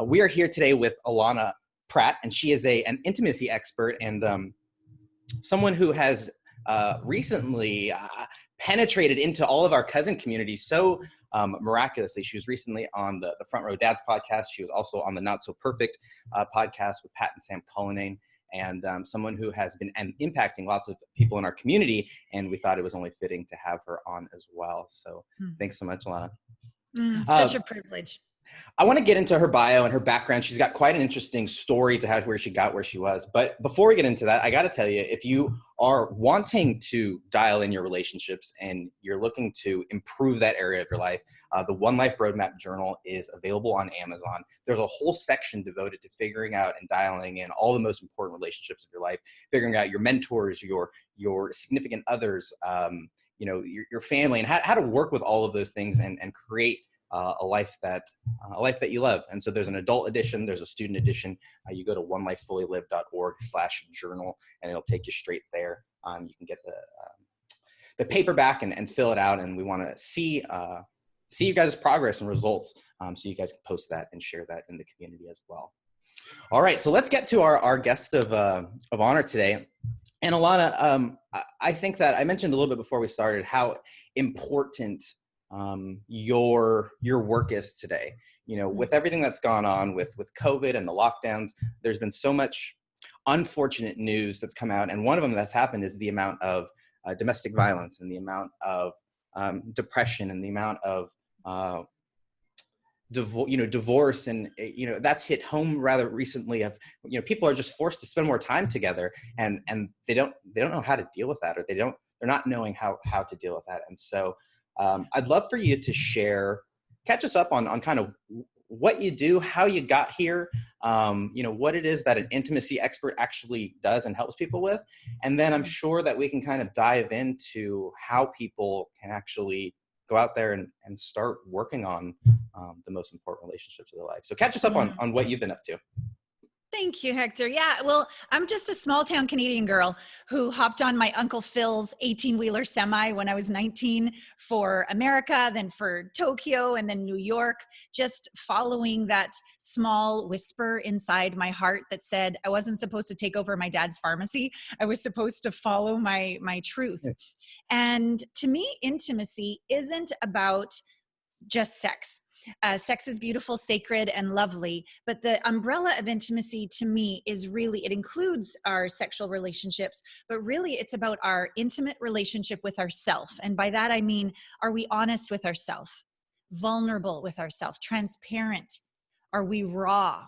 We are here today with Allana Pratt, and she is an intimacy expert and someone who has recently penetrated into all of our cousin communities so miraculously. She was recently on the Front Row Dads podcast. She was also on the Not So Perfect podcast with Pat and Sam Cullinane, and someone who has been impacting lots of people in our community. And we thought it was only fitting to have her on as well. So thanks so much, Allana. Such a privilege. I want to get into her bio and her background. She's got quite an interesting story to have where she got where she was. But before we get into that, I got to tell you, if you are wanting to dial in your relationships and you're looking to improve that area of your life, the One Life Roadmap Journal is available on Amazon. There's a whole section devoted to figuring out and dialing in all the most important relationships of your life, figuring out your mentors, your significant others, your family, and how to work with all of those things and create a life that you love. And so there's an adult edition, there's a student edition. You go to onelifefullylive.org/journal and it'll take you straight there. You can get the paperback and fill it out. And we want to see you guys' progress and results. So you guys can post that and share that in the community as well. All right, so let's get to our guest of honor today. And Allana, I think that I mentioned a little bit before we started how important your work is today. With everything that's gone on with COVID and the lockdowns, there's been so much unfortunate news that's come out. And one of them that's happened is the amount of domestic violence and the amount of depression and the amount of divorce. And, that's hit home rather recently of, people are just forced to spend more time together and they don't know how to deal with that, or they're not knowing how to deal with that. And so I'd love for you to catch us up on kind of what you do, how you got here, what it is that an intimacy expert actually does and helps people with. And then I'm sure that we can kind of dive into how people can actually go out there and start working on the most important relationships of their life. So catch us up on what you've been up to. Thank you, Hector. Yeah, well, I'm just a small town Canadian girl who hopped on my Uncle Phil's 18-wheeler semi when I was 19 for America, then for Tokyo, and then New York, just following that small whisper inside my heart that said I wasn't supposed to take over my dad's pharmacy. I was supposed to follow my truth. Yeah. And to me, intimacy isn't about just sex. Sex is beautiful, sacred, and lovely, but the umbrella of intimacy to me is really, it includes our sexual relationships, but really it's about our intimate relationship with ourself. And by that I mean, are we honest with ourself, vulnerable with ourself, transparent? Are we raw?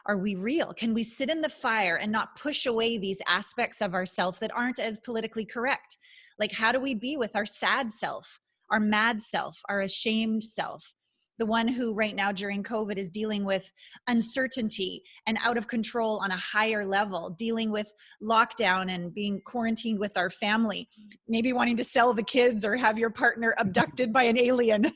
Are we real? Can we sit in the fire and not push away these aspects of ourself that aren't as politically correct? Like, how do we be with our sad self, our mad self, our ashamed self? The one who right now during COVID is dealing with uncertainty and out of control on a higher level, dealing with lockdown and being quarantined with our family, maybe wanting to sell the kids or have your partner abducted by an alien.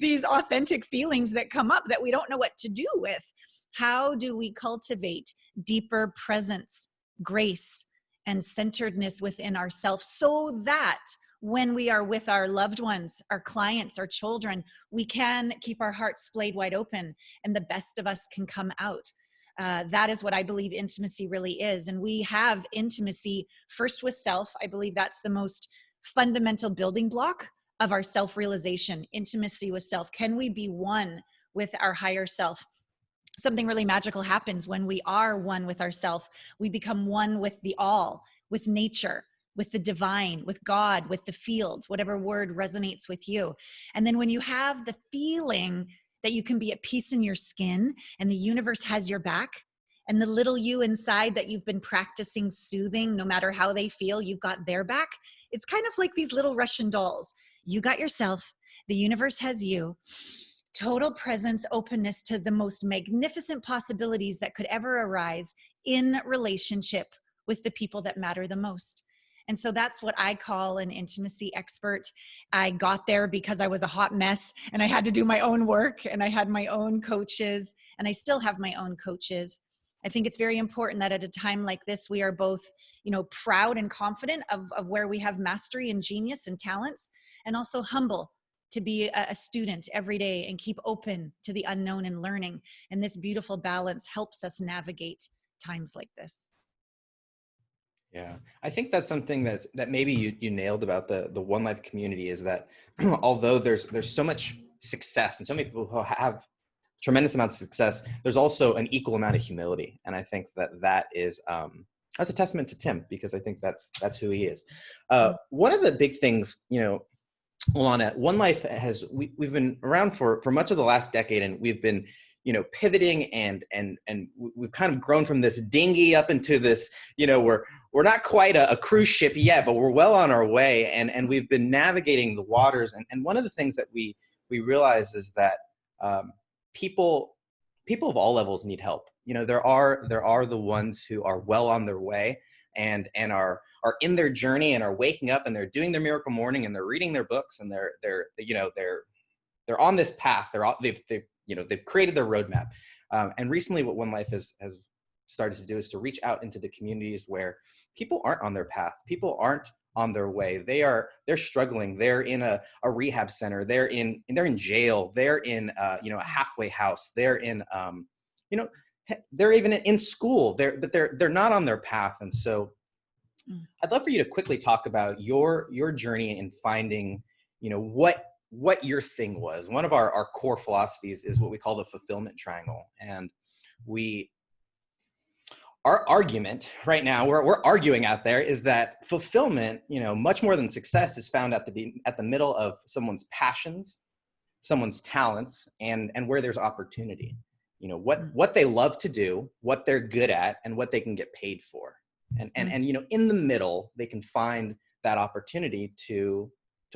These authentic feelings that come up that we don't know what to do with. How do we cultivate deeper presence, grace, and centeredness within ourselves so that when we are with our loved ones, our clients, our children, we can keep our hearts splayed wide open and the best of us can come out. That is what I believe intimacy really is. And we have intimacy first with self. I believe that's the most fundamental building block of our self-realization, intimacy with self. Can we be one with our higher self? Something really magical happens when we are one with ourself. We become one with the all, with nature, with the divine, with God, with the fields, whatever word resonates with you. And then when you have the feeling that you can be at peace in your skin and the universe has your back, and the little you inside that you've been practicing soothing, no matter how they feel, you've got their back. It's kind of like these little Russian dolls. You got yourself, the universe has you. Total presence, openness to the most magnificent possibilities that could ever arise in relationship with the people that matter the most. And so that's what I call an intimacy expert. I got there because I was a hot mess and I had to do my own work, and I had my own coaches, and I still have my own coaches. I think it's very important that at a time like this, we are both, proud and confident of where we have mastery and genius and talents, and also humble to be a student every day and keep open to the unknown and learning. And this beautiful balance helps us navigate times like this. Yeah, I think that's something that maybe you nailed about the One Life community, is that although there's so much success and so many people who have tremendous amounts of success, there's also an equal amount of humility, and I think that is that's a testament to Tim, because I think that's who he is. One of the big things, Allana, One Life we've been around for much of the last decade, and we've been pivoting and we've kind of grown from this dinghy up into this, we're not quite a cruise ship yet, but we're well on our way, and we've been navigating the waters. And one of the things that we realize is that people of all levels need help. There are the ones who are well on their way and are in their journey and are waking up and they're doing their miracle morning and they're reading their books and they're on this path. They've created their roadmap. And recently what One Life has started to do is to reach out into the communities where people aren't on their path. People aren't on their way. They're struggling. They're in a rehab center. They're in jail. They're in a halfway house. They're in they're even in school. They're not on their path. And so I'd love for you to quickly talk about your journey in finding what your thing was. One of our core philosophies is what we call the fulfillment triangle. And our argument right now, we're arguing out there, is that fulfillment, much more than success, is found at the middle of someone's passions, someone's talents, and where there's opportunity. What they love to do, what they're good at, and what they can get paid for. And in the middle, they can find that opportunity to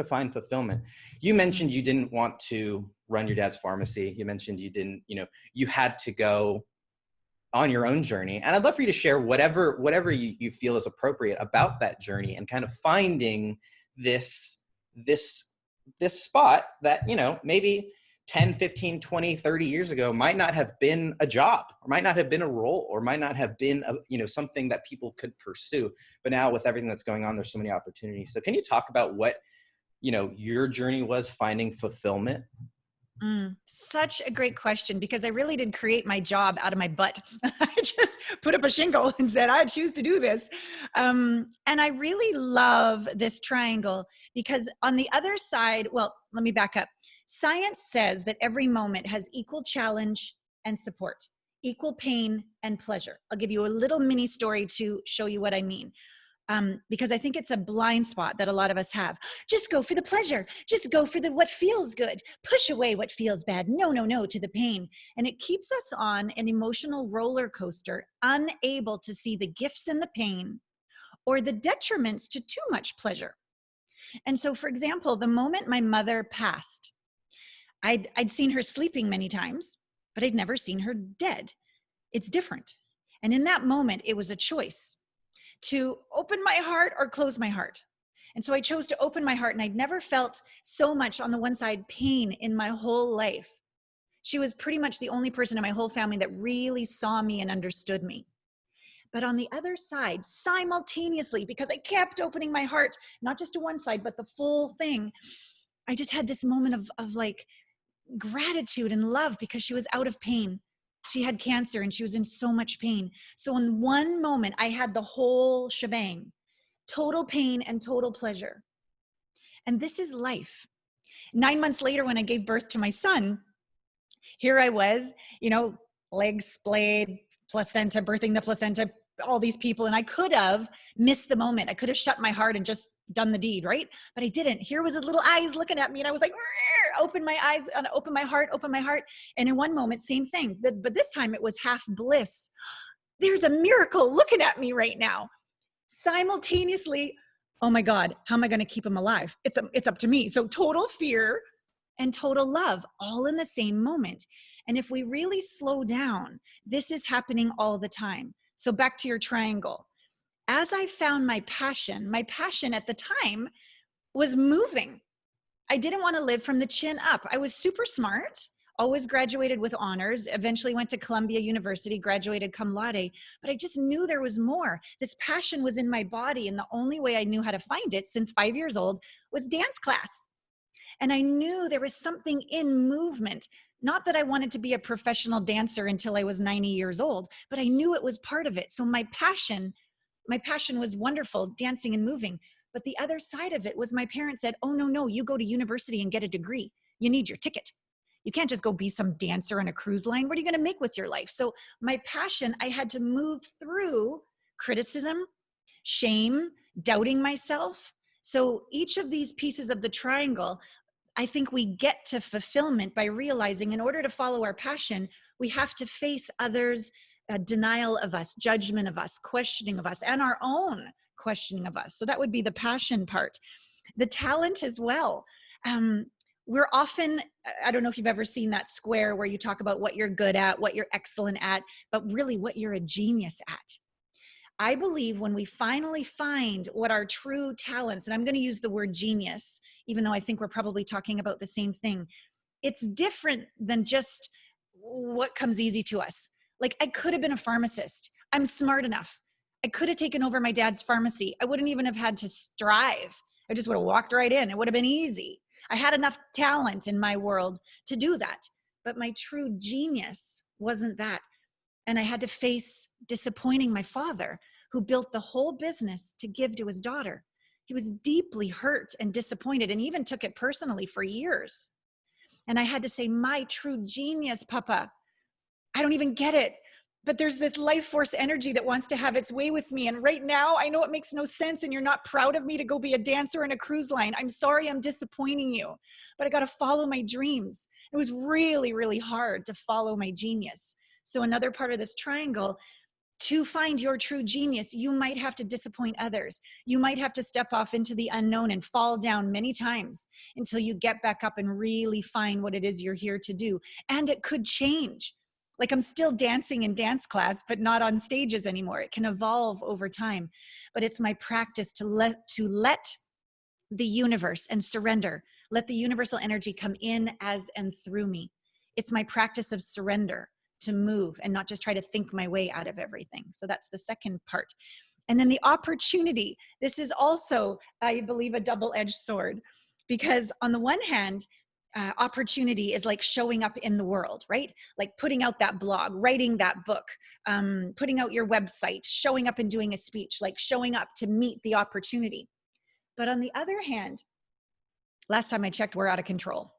find fulfillment. You mentioned you didn't want to run your dad's pharmacy. You mentioned you didn't, you had to go on your own journey. And I'd love for you to share whatever you feel is appropriate about that journey and kind of finding this spot that, maybe 10, 15, 20, 30 years ago might not have been a job, or might not have been a role, or might not have been something that people could pursue. But now with everything that's going on, there's so many opportunities. So can you talk about what, your journey was finding fulfillment? Such a great question, because I really did create my job out of my butt. I just put up a shingle and said, I choose to do this. And I really love this triangle because on the other side, well, let me back up. Science says that every moment has equal challenge and support, equal pain and pleasure. I'll give you a little mini story to show you what I mean. Because I think it's a blind spot that a lot of us have. Just go for the pleasure. Just go for what feels good. Push away what feels bad. No to the pain. And it keeps us on an emotional roller coaster, unable to see the gifts in the pain or the detriments to too much pleasure. And so, for example, the moment my mother passed, I'd seen her sleeping many times, but I'd never seen her dead. It's different. And in that moment, it was a choice to open my heart or close my heart. And so I chose to open my heart, and I'd never felt so much on the one side pain in my whole life. She was pretty much the only person in my whole family that really saw me and understood me. But on the other side, simultaneously, because I kept opening my heart, not just to one side, but the full thing, I just had this moment of like gratitude and love because she was out of pain. She had cancer and she was in so much pain. So in one moment, I had the whole shebang, total pain and total pleasure. And this is life. 9 months later, when I gave birth to my son, here I was, legs splayed, placenta, birthing the placenta, all these people. And I could have missed the moment. I could have shut my heart and just done the deed, right? But I didn't. Here was his little eyes looking at me, and I was like, open my eyes, and open my heart. And in one moment, same thing. But this time it was half bliss. There's a miracle looking at me right now. Simultaneously, oh my God, how am I going to keep him alive? It's up to me. So total fear and total love, all in the same moment. And if we really slow down, this is happening all the time. So back to your triangle. As I found my passion at the time was moving. I didn't want to live from the chin up. I was super smart, always graduated with honors, eventually went to Columbia University, graduated cum laude, but I just knew there was more. This passion was in my body, and the only way I knew how to find it since 5 years old was dance class. And I knew there was something in movement. Not that I wanted to be a professional dancer until I was 90 years old, but I knew it was part of it. So my passion was wonderful, dancing and moving. But the other side of it was my parents said, oh, no, you go to university and get a degree. You need your ticket. You can't just go be some dancer on a cruise line. What are you going to make with your life? So my passion, I had to move through criticism, shame, doubting myself. So each of these pieces of the triangle, I think we get to fulfillment by realizing in order to follow our passion, we have to face others' denial of us, judgment of us, questioning of us, and our own questioning of us. So that would be the passion part. The talent as well. We're often, I don't know if you've ever seen that square where you talk about what you're good at, what you're excellent at, but really what you're a genius at. I believe when we finally find what our true talents, and I'm going to use the word genius, even though I think we're probably talking about the same thing, it's different than just what comes easy to us. Like I could have been a pharmacist. I'm smart enough. I could have taken over my dad's pharmacy. I wouldn't even have had to strive. I just would have walked right in. It would have been easy. I had enough talent in my world to do that. But my true genius wasn't that. And I had to face disappointing my father, who built the whole business to give to his daughter. He was deeply hurt and disappointed and even took it personally for years. And I had to say, my true genius, Papa, I don't even get it. But there's this life force energy that wants to have its way with me. And right now, I know it makes no sense and you're not proud of me to go be a dancer in a cruise line. I'm sorry I'm disappointing you, but I got to follow my dreams. It was really, really hard to follow my genius. So another part of this triangle, to find your true genius, you might have to disappoint others. You might have to step off into the unknown and fall down many times until you get back up and really find what it is you're here to do. And it could change. Like I'm still dancing in dance class, but not on stages anymore. It can evolve over time. But it's my practice to let the universe and surrender. Let the universal energy come in as and through me. It's my practice of surrender to move and not just try to think my way out of everything. So that's the second part. And then the opportunity. This is also, I believe, a double-edged sword, because on the one hand, opportunity is like showing up in the world, right? Like putting out that blog, writing that book, putting out your website, showing up and doing a speech, like showing up to meet the opportunity. But on the other hand, last time I checked, we're out of control.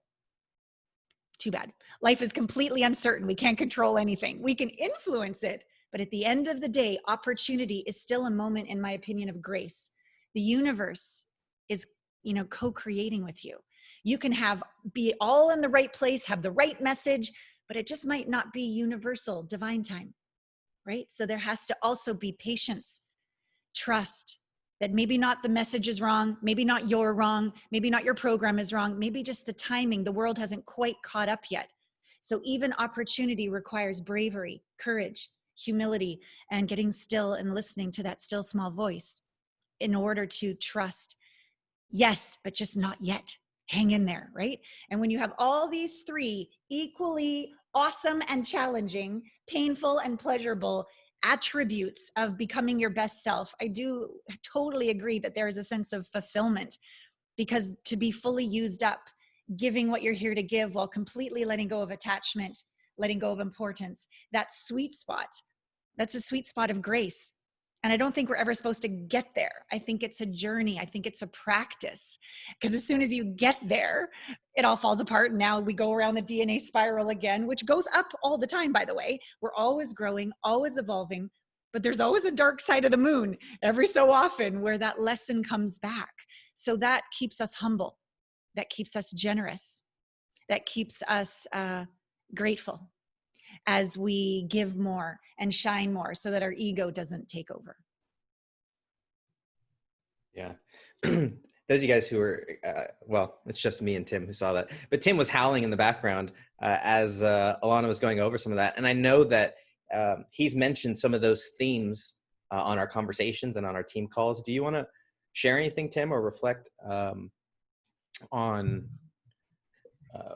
Too bad. Life is completely uncertain. We can't control anything. We can influence it, but at the end of the day, opportunity is still a moment, in my opinion, of grace. The universe is, co-creating with you. You can be all in the right place, have the right message, but it just might not be universal divine time, right? So there has to also be patience, trust that maybe not the message is wrong, maybe not you're wrong, maybe not your program is wrong, maybe just the timing, the world hasn't quite caught up yet. So even opportunity requires bravery, courage, humility, and getting still and listening to that still small voice in order to trust. Yes, but just not yet. Hang in there, right? And when you have all these three equally awesome and challenging, painful and pleasurable attributes of becoming your best self, I do totally agree that there is a sense of fulfillment, because to be fully used up, giving what you're here to give while completely letting go of attachment, letting go of importance, that sweet spot, that's a sweet spot of grace. And I don't think we're ever supposed to get there. I think it's a journey. I think it's a practice. Because as soon as you get there, it all falls apart. And now we go around the DNA spiral again, which goes up all the time, by the way. We're always growing, always evolving. But there's always a dark side of the moon every so often where that lesson comes back. So that keeps us humble. That keeps us generous. That keeps us grateful as we give more and shine more so that our ego doesn't take over. Yeah. Those of you guys who are, well, it's just me and Tim who saw that, but Tim was howling in the background as Allana was going over some of that. And I know that he's mentioned some of those themes on our conversations and on our team calls. Do you want to share anything, Tim, or reflect on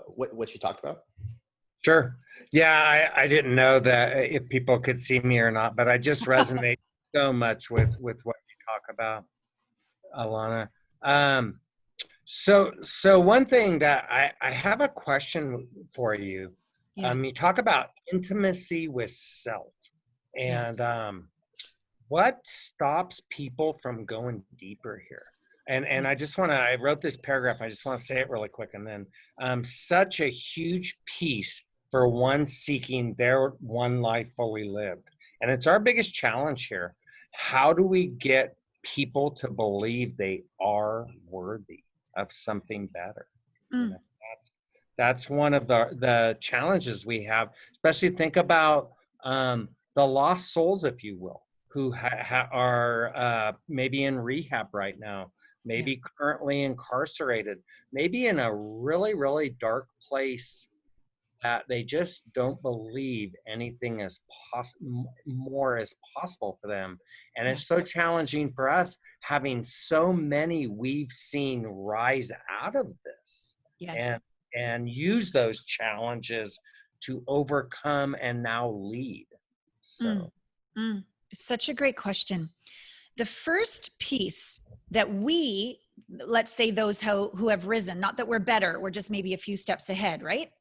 what you talked about? Sure. Yeah, I didn't know that if people could see me or not, but I just resonate so much with what you talk about, Allana. So one thing that I have a question for you. Yeah. You talk about intimacy with self, Yeah. and what stops people from going deeper here? And I just want to, I wrote this paragraph. I just want to say it really quick, and then such a huge piece for one seeking their one life fully lived, and it's our biggest challenge here. How do we get people to believe they are worthy of something better? You Mm. know, that's one of the challenges we have. Especially think about the lost souls, if you will, who are maybe in rehab right now, Yeah. maybe currently incarcerated, maybe in a really, really dark place that they just don't believe anything is more is possible for them. And Yeah. it's so challenging for us having so many we've seen rise out of this Yes. and use those challenges to overcome and now lead. Mm. So Mm. Such a great question. The first piece that we, let's say those who have risen, not that we're better, we're just maybe a few steps ahead, right?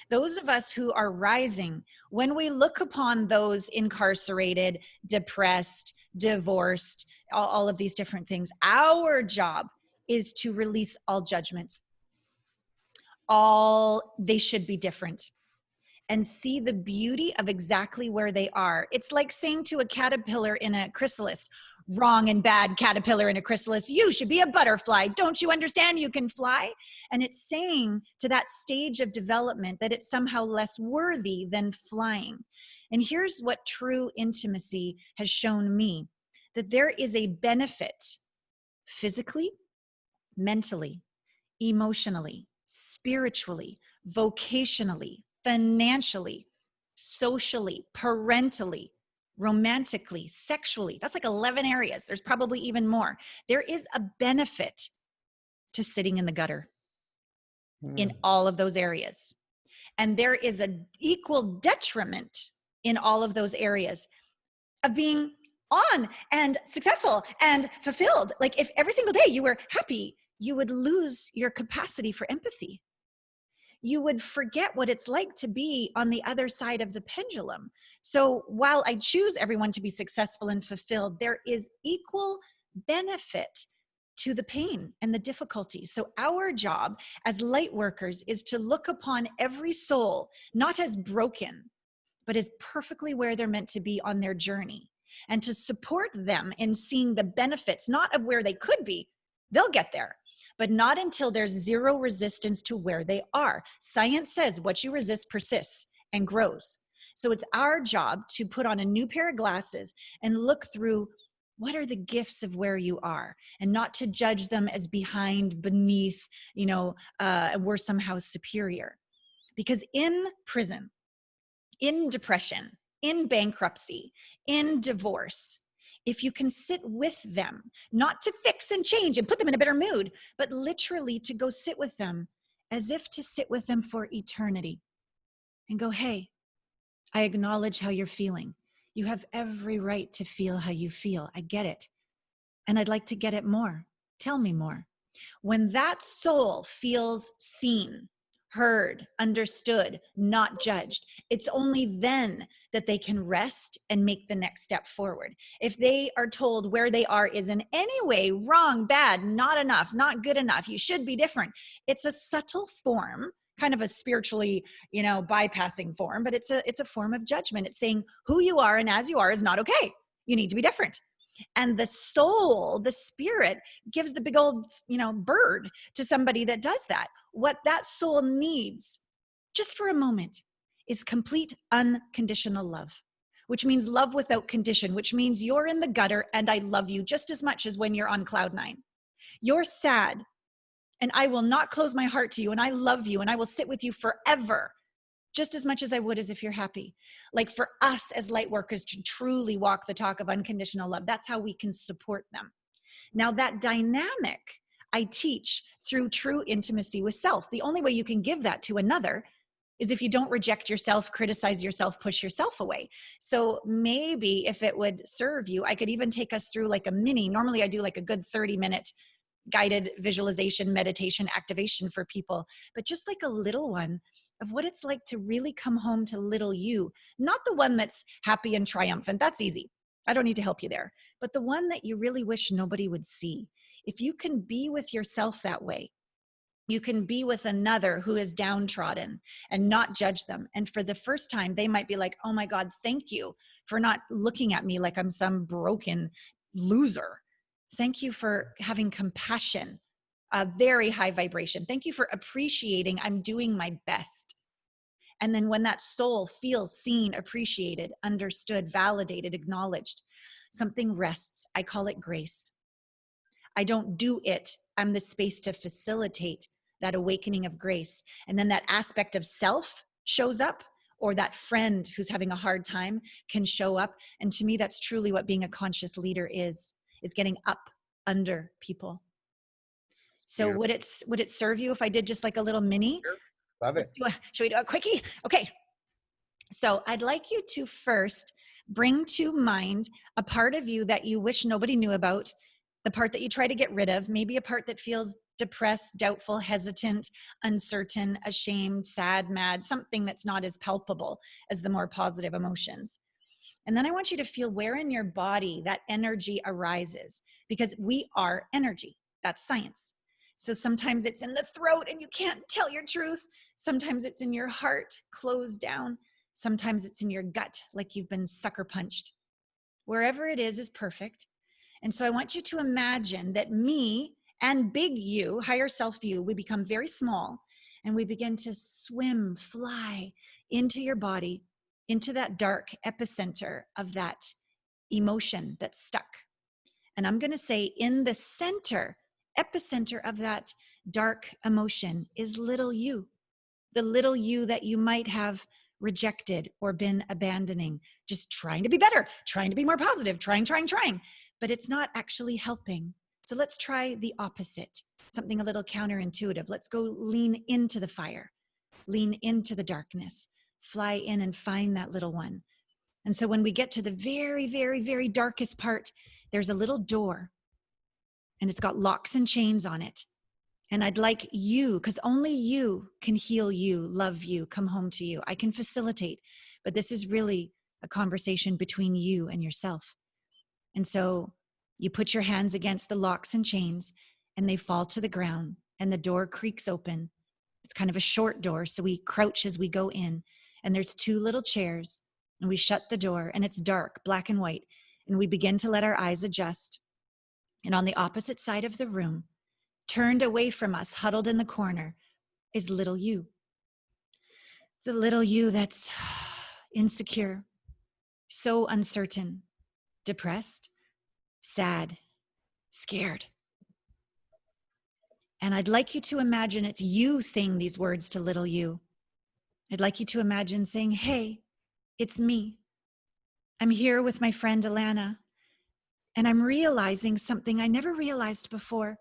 Those of us who are rising, when we look upon those incarcerated, depressed, divorced, all of these different things, our job is to release all judgment. All they should be different, and see the beauty of exactly where they are. It's like saying to a caterpillar in a chrysalis, wrong and bad caterpillar in a chrysalis, you should be a butterfly. Don't you understand you can fly? And it's saying to that stage of development that it's somehow less worthy than flying. And here's what true intimacy has shown me, that there is a benefit physically, mentally, emotionally, spiritually, vocationally, financially, socially, parentally, romantically, sexually. That's like 11 areas. There's probably even more. There is a benefit to sitting in the gutter in all of those areas. And there is an equal detriment in all of those areas of being on and successful and fulfilled. Like if every single day you were happy, you would lose your capacity for empathy. You would forget what it's like to be on the other side of the pendulum. So while I choose everyone to be successful and fulfilled, there is equal benefit to the pain and the difficulty. So our job as light workers is to look upon every soul, not as broken, but as perfectly where they're meant to be on their journey, and to support them in seeing the benefits, not of where they could be. They'll get there, but not until there's zero resistance to where they are. Science says what you resist persists and grows. So it's our job to put on a new pair of glasses and look through what are the gifts of where you are, and not to judge them as behind, beneath, we're somehow superior. Because in prison, in depression, in bankruptcy, in divorce, if you can sit with them, not to fix and change and put them in a better mood, but literally to go sit with them as if to sit with them for eternity and go, hey, I acknowledge how you're feeling. You have every right to feel how you feel. I get it. And I'd like to get it more. Tell me more. When that soul feels seen, heard, understood, not judged, it's only then that they can rest and make the next step forward. If they are told where they are is in any way wrong, bad, not enough, not good enough, you should be different, it's a subtle form, kind of a spiritually, bypassing form, but it's a form of judgment. It's saying who you are and as you are is not okay. You need to be different. And the soul, the spirit, gives the big old, bird to somebody that does that. What that soul needs, just for a moment, is complete unconditional love, which means love without condition, which means you're in the gutter and I love you just as much as when you're on cloud nine. You're sad and I will not close my heart to you, and I love you and I will sit with you forever, just as much as I would as if you're happy. Like for us as light workers to truly walk the talk of unconditional love, that's how we can support them. Now that dynamic I teach through true intimacy with self. The only way you can give that to another is if you don't reject yourself, criticize yourself, push yourself away. So maybe if it would serve you, I could even take us through like normally I do like a good 30-minute guided visualization, meditation, activation for people, but just like a little one of what it's like to really come home to little you, not the one that's happy and triumphant. That's easy. I don't need to help you there, but the one that you really wish nobody would see. If you can be with yourself that way, you can be with another who is downtrodden and not judge them. And for the first time, they might be like, oh my God, thank you for not looking at me like I'm some broken loser. Thank you for having compassion, a very high vibration. Thank you for appreciating I'm doing my best. And then when that soul feels seen, appreciated, understood, validated, acknowledged, something rests. I call it grace. I don't do it. I'm the space to facilitate that awakening of grace. And then that aspect of self shows up, or that friend who's having a hard time can show up. And to me, that's truly what being a conscious leader is getting up under people. So would it serve you if I did just like a little mini? Love it. Should we do a quickie? Okay. So I'd like you to first bring to mind a part of you that you wish nobody knew about, the part that you try to get rid of, maybe a part that feels depressed, doubtful, hesitant, uncertain, ashamed, sad, mad, something that's not as palpable as the more positive emotions. And then I want you to feel where in your body that energy arises, because we are energy. That's science. So sometimes it's in the throat and you can't tell your truth. Sometimes it's in your heart, closed down. Sometimes it's in your gut, like you've been sucker punched. Wherever it is perfect. And so I want you to imagine that me and big you, higher self you, we become very small and we begin to swim, fly into your body, into that dark epicenter of that emotion that's stuck. And I'm going to say in the center, epicenter of that dark emotion is little you, the little you that you might have rejected or been abandoning, just trying to be better, trying to be more positive, trying, but it's not actually helping. So let's try the opposite, something a little counterintuitive. Let's go lean into the fire, lean into the darkness, fly in and find that little one. And so when we get to the very, very, very darkest part, there's a little door and it's got locks and chains on it. And I'd like you, because only you can heal you, love you, come home to you. I can facilitate, but this is really a conversation between you and yourself. And so you put your hands against the locks and chains and they fall to the ground and the door creaks open. It's kind of a short door, so we crouch as we go in and there's two little chairs and we shut the door and it's dark, black and white, and we begin to let our eyes adjust. And on the opposite side of the room, turned away from us, huddled in the corner, is little you. The little you that's insecure, so uncertain, depressed, sad, scared. And I'd like you to imagine it's you saying these words to little you. I'd like you to imagine saying, hey, it's me. I'm here with my friend Allana, and I'm realizing something I never realized before,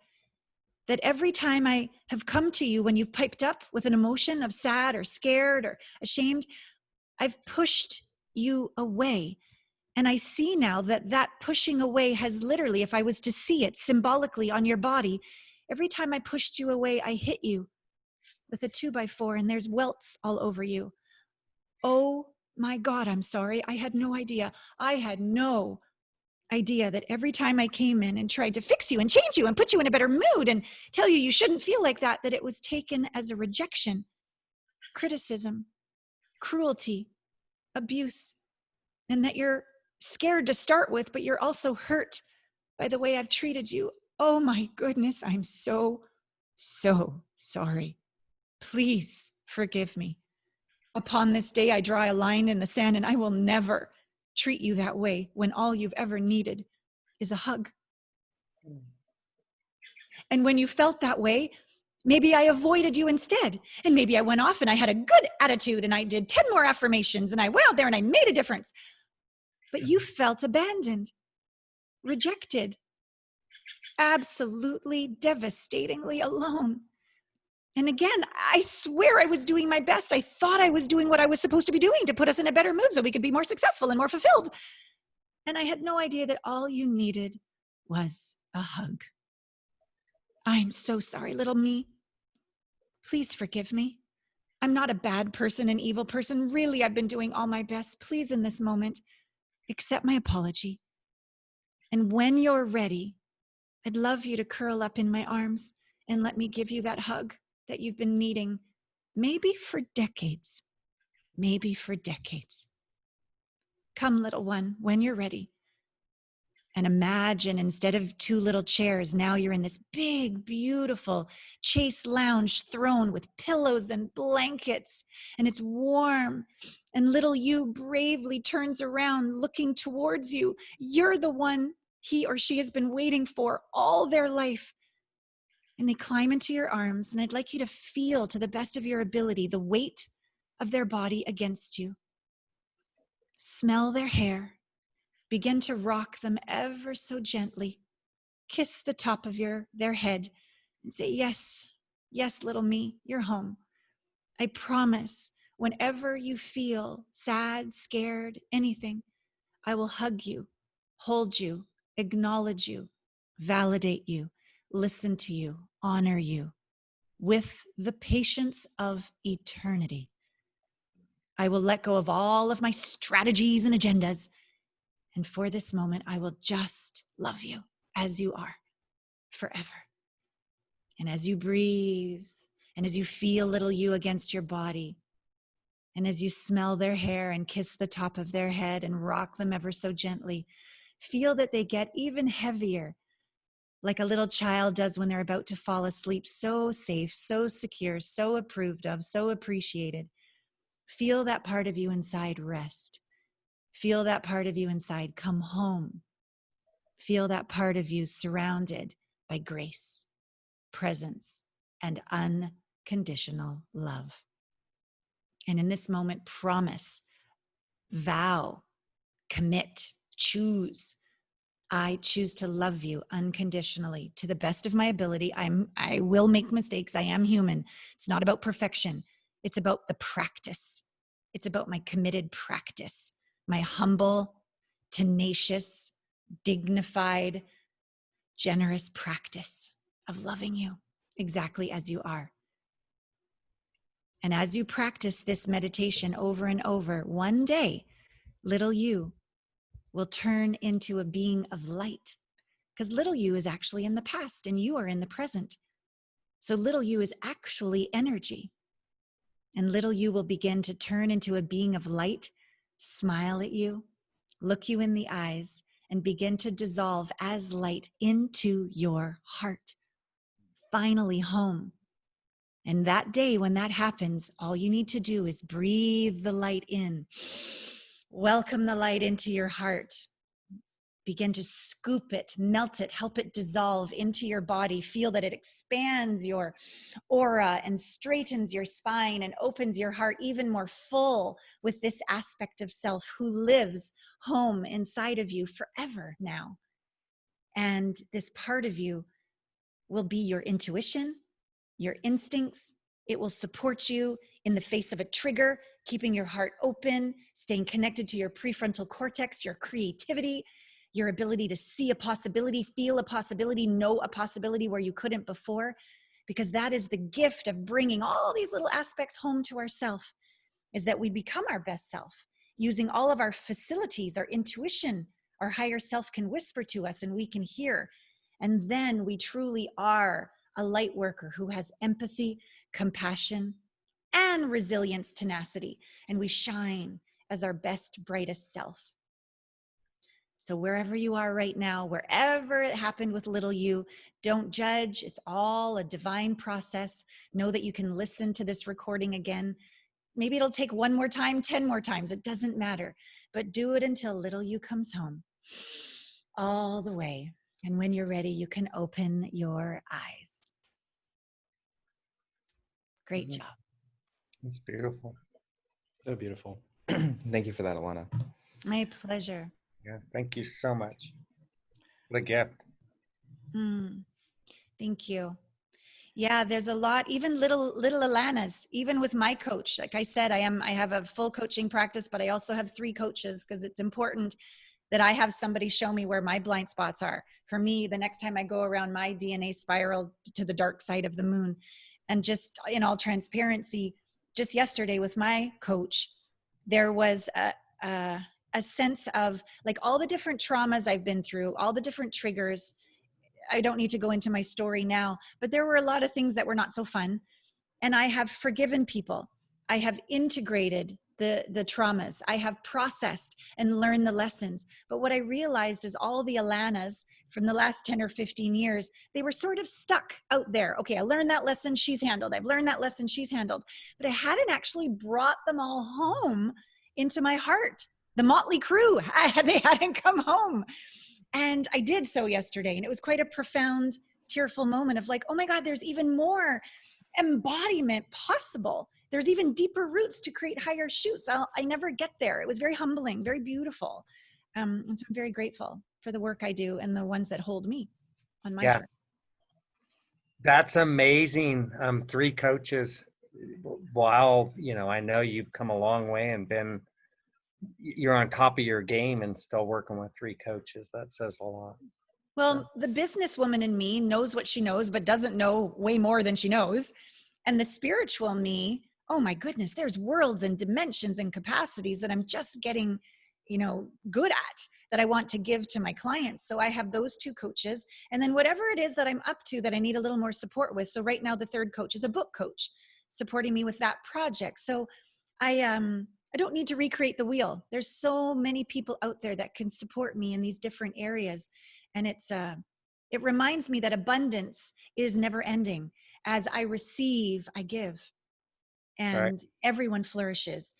that every time I have come to you when you've piped up with an emotion of sad or scared or ashamed, I've pushed you away. And I see now that that pushing away has literally, if I was to see it symbolically on your body, every time I pushed you away, I hit you with a 2x4 and there's welts all over you. Oh my God, I'm sorry. I had no idea. I had no idea that every time I came in and tried to fix you and change you and put you in a better mood and tell you you shouldn't feel like that, that it was taken as a rejection, criticism, cruelty, abuse, and that you're scared to start with, but you're also hurt by the way I've treated you. Oh my goodness, I'm so sorry. Please forgive me. Upon this day, I draw a line in the sand and I will never treat you that way when all you've ever needed is a hug. And when you felt that way, maybe I avoided you instead. And maybe I went off and I had a good attitude and I did 10 more affirmations and I went out there and I made a difference. But you felt abandoned, rejected, absolutely devastatingly alone. And again, I swear I was doing my best. I thought I was doing what I was supposed to be doing to put us in a better mood so we could be more successful and more fulfilled. And I had no idea that all you needed was a hug. I'm so sorry, little me. Please forgive me. I'm not a bad person, an evil person. Really, I've been doing all my best. Please, in this moment, accept my apology. And when you're ready, I'd love you to curl up in my arms and let me give you that hug that you've been needing, maybe for decades. Maybe for decades. Come, little one, when you're ready. And imagine, instead of two little chairs, now you're in this big, beautiful chaise lounge throne with pillows and blankets, and it's warm. And little you bravely turns around, looking towards you. You're the one he or she has been waiting for all their life. And they climb into your arms, and I'd like you to feel, to the best of your ability, the weight of their body against you. Smell their hair. Begin to rock them ever so gently. Kiss the top of their head and say, yes, yes, little me, you're home. I promise, whenever you feel sad, scared, anything, I will hug you, hold you, acknowledge you, validate you, listen to you, honor you with the patience of eternity. I will let go of all of my strategies and agendas. And for this moment, I will just love you as you are forever. And as you breathe, and as you feel little you against your body, and as you smell their hair and kiss the top of their head and rock them ever so gently, feel that they get even heavier, like a little child does when they're about to fall asleep, so safe, so secure, so approved of, so appreciated. Feel that part of you inside rest. Feel that part of you inside come home. Feel that part of you surrounded by grace, presence, and unconditional love. And in this moment, promise, vow, commit, choose. I choose to love you unconditionally to the best of my ability. I will make mistakes. I am human. It's not about perfection. It's about the practice. It's about my committed practice, my humble, tenacious, dignified, generous practice of loving you exactly as you are. And as you practice this meditation over and over, one day, little you will turn into a being of light, because little you is actually in the past and you are in the present. So little you is actually energy. And little you will begin to turn into a being of light, smile at you, look you in the eyes, and begin to dissolve as light into your heart. Finally home. And that day when that happens, all you need to do is breathe the light in. Welcome the light into your heart. Begin to scoop it, melt it, help it dissolve into your body. Feel that it expands your aura and straightens your spine and opens your heart even more full with this aspect of self who lives home inside of you forever now. And this part of you will be your intuition, your instincts. It will support you in the face of a trigger, keeping your heart open, staying connected to your prefrontal cortex, your creativity, your ability to see a possibility, feel a possibility, know a possibility where you couldn't before, because that is the gift of bringing all these little aspects home to ourself, is that we become our best self, using all of our facilities, our intuition. Our higher self can whisper to us and we can hear. And then we truly are a light worker who has empathy, compassion, and resilience, tenacity. And we shine as our best, brightest self. So wherever you are right now, wherever it happened with little you, don't judge. It's all a divine process. Know that you can listen to this recording again. Maybe it'll take 1 more time, 10 more times. It doesn't matter. But do it until little you comes home. All the way. And when you're ready, you can open your eyes. Great job. It's beautiful. So beautiful. Thank you for that, Allana. My pleasure. Yeah, thank you so much. What a gift. Thank you. Yeah, there's a lot, even little Allanas, even with my coach. Like I said, I have a full coaching practice, but I also have 3 coaches because it's important that I have somebody show me where my blind spots are. For me, the next time I go around my DNA spiral to the dark side of the moon, and just in all transparency, just yesterday with my coach, there was a sense of like all the different traumas I've been through, all the different triggers. I don't need to go into my story now, but there were a lot of things that were not so fun. And I have forgiven people. I have integrated the traumas. I have processed and learned the lessons. But what I realized is all the Allanas from the last 10 or 15 years, they were sort of stuck out there. Okay, I learned that lesson, she's handled. I've learned that lesson, she's handled. But I hadn't actually brought them all home into my heart. The motley crew, they hadn't come home. And I did so yesterday. And it was quite a profound, tearful moment of like, oh my God, there's even more embodiment possible. There's even deeper roots to create higher shoots. I never get there. It was very humbling, very beautiful. And so I'm very grateful for the work I do and the ones that hold me on my journey. That's amazing. 3 coaches. Wow. I know you've come a long way and you're on top of your game and still working with 3 coaches. That says a lot. Well, the businesswoman in me knows what she knows, but doesn't know way more than she knows. And the spiritual me, oh my goodness, there's worlds and dimensions and capacities that I'm just getting, good at, that I want to give to my clients. So I have those 2 coaches. And then whatever it is that I'm up to that I need a little more support with. So right now the 3rd coach is a book coach supporting me with that project. So I don't need to recreate the wheel. There's so many people out there that can support me in these different areas. And it reminds me that abundance is never ending. As I receive, I give. And everyone flourishes.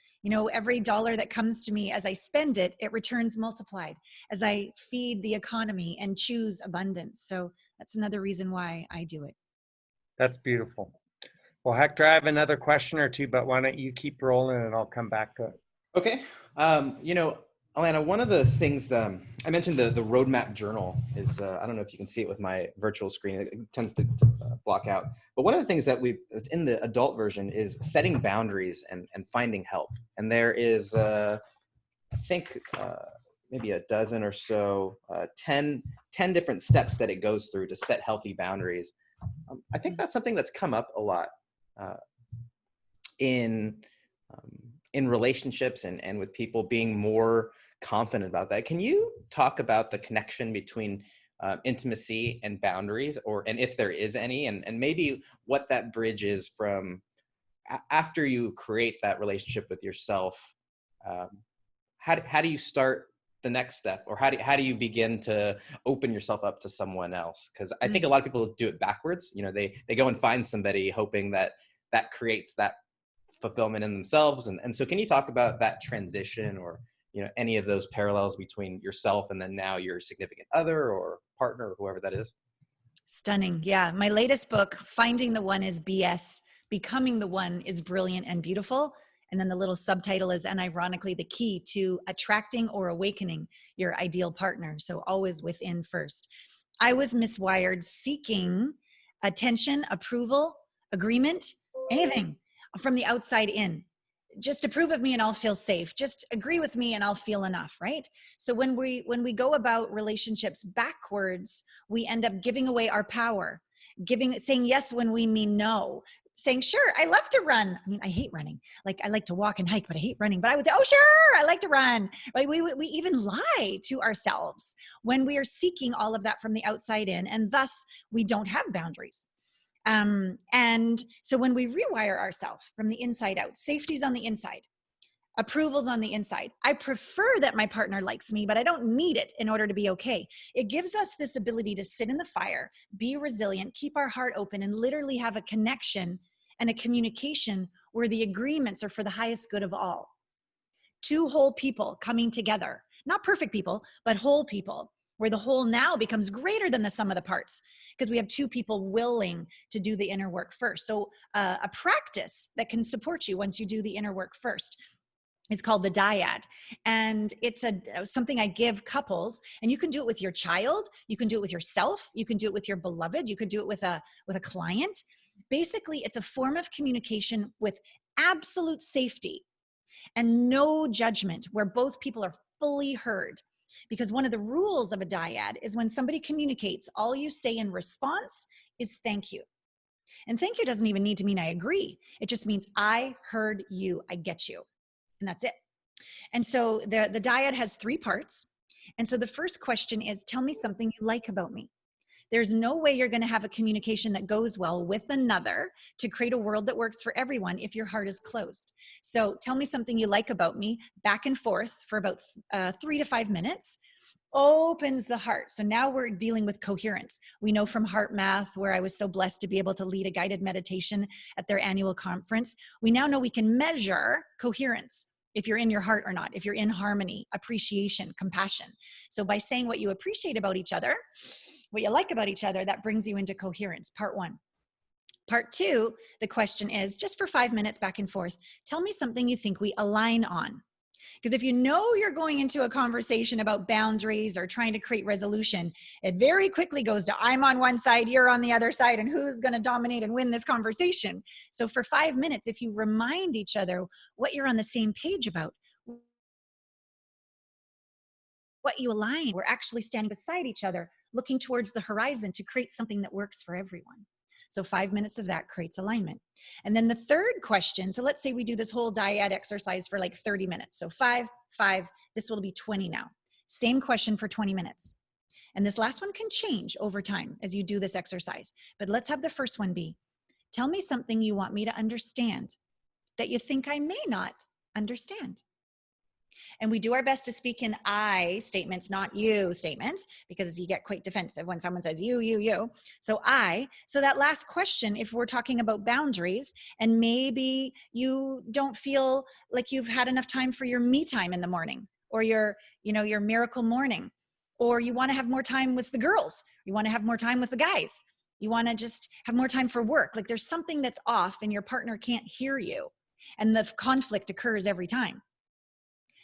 Every dollar that comes to me, as I spend it, it returns multiplied as I feed the economy and choose abundance. So that's another reason why I do it. That's beautiful. Well, Hector, I have another question or 2, but why don't you keep rolling and I'll come back to it. Okay. Allana, one of the things I mentioned, the roadmap journal is, I don't know if you can see it with my virtual screen, it tends to block out. But one of the things that's in the adult version is setting boundaries and finding help. And there is, I think, maybe a dozen or so, 10 different steps that it goes through to set healthy boundaries. I think that's something that's come up a lot in relationships and with people being more confident about that. Can you talk about the connection between intimacy and boundaries, and if there is any, and maybe what that bridge is from after you create that relationship with yourself? How do you start the next step, or how do you begin to open yourself up to someone else? Because I think a lot of people do it backwards. They go and find somebody hoping that creates that fulfillment in themselves. And so can you talk about that transition, or any of those parallels between yourself and then now your significant other or partner or whoever that is? Stunning. Yeah. My latest book, Finding the One is BS, Becoming the One is Brilliant and Beautiful. And then the little subtitle is, and ironically, the key to attracting or awakening your ideal partner. So always within first. I was miswired, seeking attention, approval, agreement, anything from the outside in. Just approve of me and I'll feel safe. Just agree with me and I'll feel enough, right? So when we go about relationships backwards, we end up giving away our power, saying yes when we mean no, saying, sure, I love to run. I mean, I hate running. Like I like to walk and hike, but I hate running. But I would say, oh, sure, I like to run. Right? We even lie to ourselves when we are seeking all of that from the outside in, and thus we don't have boundaries. And so when we rewire ourselves from the inside out, safety's on the inside, approval's on the inside. I prefer that my partner likes me, but I don't need it in order to be okay. It gives us this ability to sit in the fire, be resilient, keep our heart open, and literally have a connection and a communication where the agreements are for the highest good of all. 2 whole people coming together, not perfect people, but whole people, where the whole now becomes greater than the sum of the parts, because we have 2 people willing to do the inner work first. So a practice that can support you once you do the inner work first is called the dyad. And it's something I give couples, and you can do it with your child. You can do it with yourself. You can do it with your beloved. You could do it with a client. Basically, it's a form of communication with absolute safety and no judgment, where both people are fully heard. Because one of the rules of a dyad is when somebody communicates, all you say in response is thank you. And thank you doesn't even need to mean I agree. It just means I heard you, I get you. And that's it. And so the dyad has 3 parts. And so the first question is, tell me something you like about me. There's no way you're going to have a communication that goes well with another to create a world that works for everyone if your heart is closed. So tell me something you like about me, back and forth for about 3 to 5 minutes, opens the heart. So now we're dealing with coherence. We know from Heart Math, where I was so blessed to be able to lead a guided meditation at their annual conference, we now know we can measure coherence. If you're in your heart or not, if you're in harmony, appreciation, compassion. So by saying what you appreciate about each other, what you like about each other, that brings you into coherence, part 1. Part 2, the question is, just for 5 minutes back and forth, tell me something you think we align on. Because if you know you're going into a conversation about boundaries or trying to create resolution, it very quickly goes to I'm on one side, you're on the other side, and who's going to dominate and win this conversation. So for 5 minutes, if you remind each other what you're on the same page about, what you align, we're actually standing beside each other, looking towards the horizon to create something that works for everyone. So 5 minutes of that creates alignment. And then the third question, so let's say we do this whole dyad exercise for like 30 minutes. So 5, this will be 20 now. Same question for 20 minutes. And this last one can change over time as you do this exercise. But let's have the first one be, tell me something you want me to understand that you think I may not understand. And we do our best to speak in I statements, not you statements, because you get quite defensive when someone says you. So I, so that last question, if we're talking about boundaries and maybe you don't feel like you've had enough time for your me time in the morning or your miracle morning, or you want to have more time with the girls, you want to have more time with the guys, you want to just have more time for work. Like there's something that's off and your partner can't hear you. And the conflict occurs every time.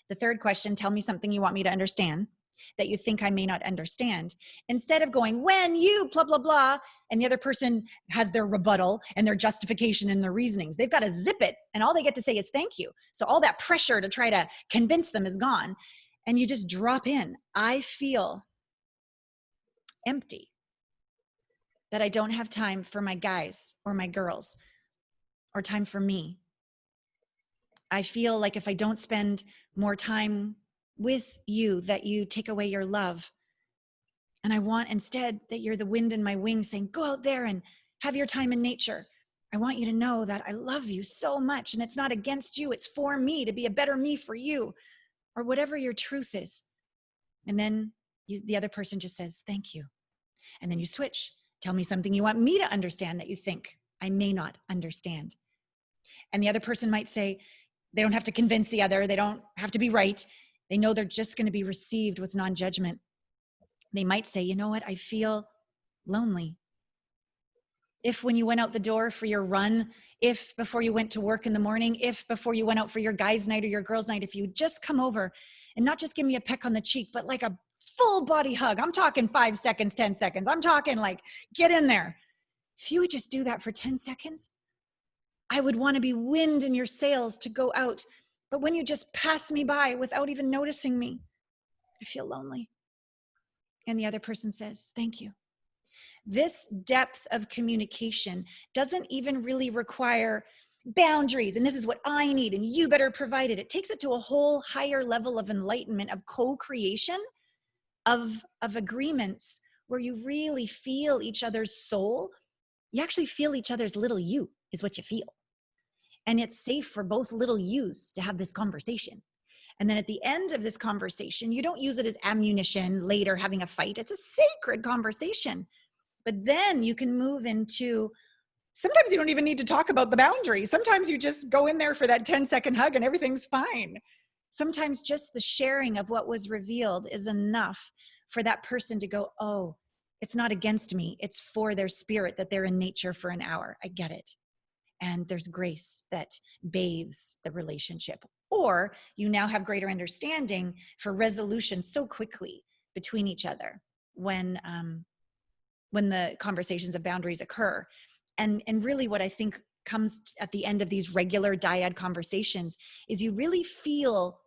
The third question, tell me something you want me to understand that you think I may not understand. Instead of going, when you blah, blah, blah, and the other person has their rebuttal and their justification and their reasonings. They've got to zip it, and all they get to say is thank you. So all that pressure to try to convince them is gone. And you just drop in, I feel empty, that I don't have time for my guys or my girls or time for me. I feel like if I don't spend more time with you, that you take away your love. And I want instead that you're the wind in my wings saying, go out there and have your time in nature. I want you to know that I love you so much, and it's not against you. It's for me to be a better me for you, or whatever your truth is. And then the other person just says, thank you. And then you switch. Tell me something you want me to understand that you think I may not understand. And the other person might say, they don't have to convince the other. They don't have to be right. They know they're just going to be received with non-judgment. They might say, you know what? I feel lonely. If when you went out the door for your run, if before you went to work in the morning, if before you went out for your guys' night or your girls' night, if you just come over and not just give me a peck on the cheek, but like a full body hug. I'm talking 5 seconds, 10 seconds. I'm talking like, get in there. If you would just do that for 10 seconds, I would want to be wind in your sails to go out. But when you just pass me by without even noticing me, I feel lonely. And the other person says, thank you. This depth of communication doesn't even really require boundaries. And this is what I need, and you better provide it. It takes it to a whole higher level of enlightenment, of co-creation, of agreements where you really feel each other's soul. You actually feel each other's little you is what you feel. And it's safe for both little yous to have this conversation. And then at the end of this conversation, you don't use it as ammunition later having a fight. It's a sacred conversation. But then you can move into, sometimes you don't even need to talk about the boundaries. Sometimes you just go in there for that 10-second hug and everything's fine. Sometimes just the sharing of what was revealed is enough for that person to go, oh, it's not against me. It's for their spirit that they're in nature for an hour. I get it. And there's grace that bathes the relationship. Or you now have greater understanding for resolution so quickly between each other when the conversations of boundaries occur. And really what I think comes at the end of these regular dyad conversations is you really feel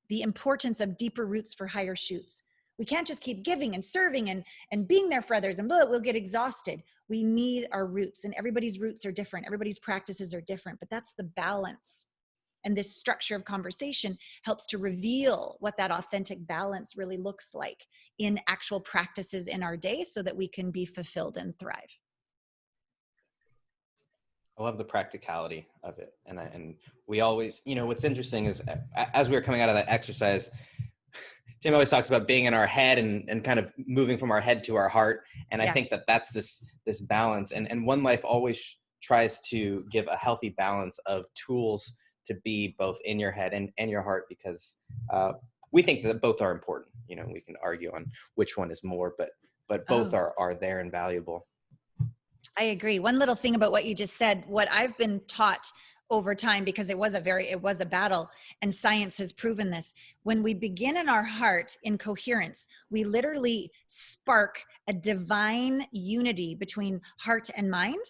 the importance of deeper roots for higher shoots. We can't just keep giving and serving and being there for others and we'll get exhausted. We need our roots, and everybody's roots are different. Everybody's practices are different, but that's the balance. And this structure of conversation helps to reveal what that authentic balance really looks like in actual practices in our day so that we can be fulfilled and thrive. I love the practicality of it. And we always, what's interesting is as we were coming out of that exercise, Tim always talks about being in our head and kind of moving from our head to our heart. And I think that that's this balance. And One Life always tries to give a healthy balance of tools to be both in your head and your heart, because we think that both are important. We can argue on which one is more, but both are there and valuable. I agree. One little thing about what you just said, what I've been taught over time, because it was a battle, and science has proven this. When we begin in our heart in coherence, we literally spark a divine unity between heart and mind,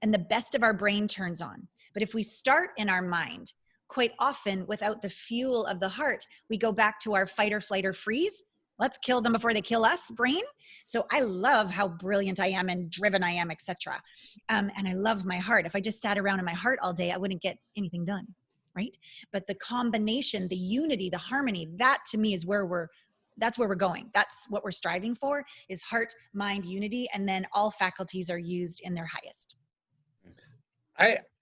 and the best of our brain turns on. But if we start in our mind, quite often without the fuel of the heart, we go back to our fight or flight or freeze. Let's kill them before they kill us brain. So I love how brilliant I am and driven I am, etc. And I love my heart. If I just sat around in my heart all day, I wouldn't get anything done, right? But the combination, the unity, the harmony, that to me is that's where we're going. That's what we're striving for, is heart, mind, unity. And then all faculties are used in their highest.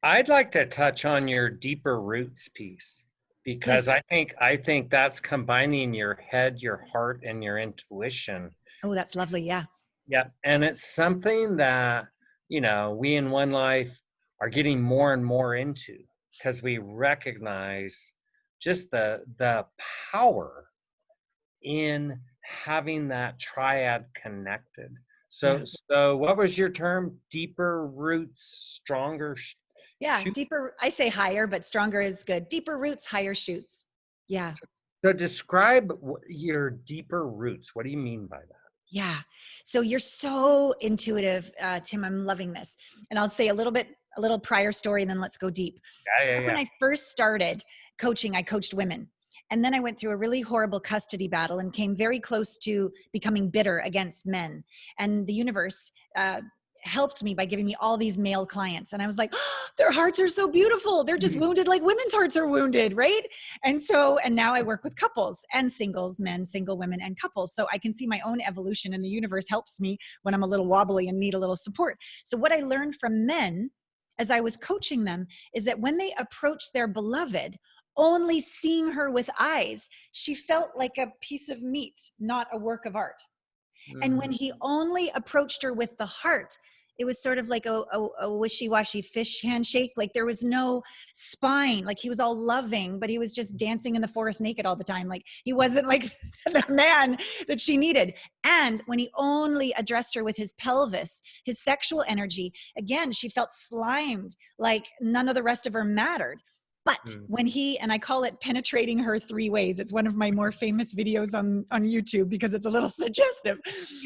I'd like to touch on your deeper roots piece, because Yes. I think that's combining your head, your heart, and your intuition. Oh, that's lovely. Yeah. Yeah. And it's something that, we in One Life are getting more and more into, because we recognize just the power in having that triad connected. So what was your term? Deeper roots, stronger Yeah, deeper, I say higher, but stronger is good. Deeper roots, higher shoots. Yeah. So describe your deeper roots. What do you mean by that? Yeah. So you're so intuitive, Tim. I'm loving this. And I'll say a little prior story, and then let's go deep. Back when I first started coaching, I coached women. And then I went through a really horrible custody battle and came very close to becoming bitter against men. And the universe helped me by giving me all these male clients. And I was like, oh, their hearts are so beautiful. They're just wounded like women's hearts are wounded, right? And now I work with couples and singles, men, single women, and couples. So I can see my own evolution, and the universe helps me when I'm a little wobbly and need a little support. So what I learned from men as I was coaching them is that when they approach their beloved, only seeing her with eyes, she felt like a piece of meat, not a work of art. And when he only approached her with the heart, it was sort of like a wishy-washy fish handshake. Like there was no spine. Like he was all loving, but he was just dancing in the forest naked all the time. Like he wasn't like the man that she needed. And when he only addressed her with his pelvis, his sexual energy, again, she felt slimed, like none of the rest of her mattered. But when and I call it penetrating her 3 ways. It's one of my more famous videos on YouTube because it's a little suggestive.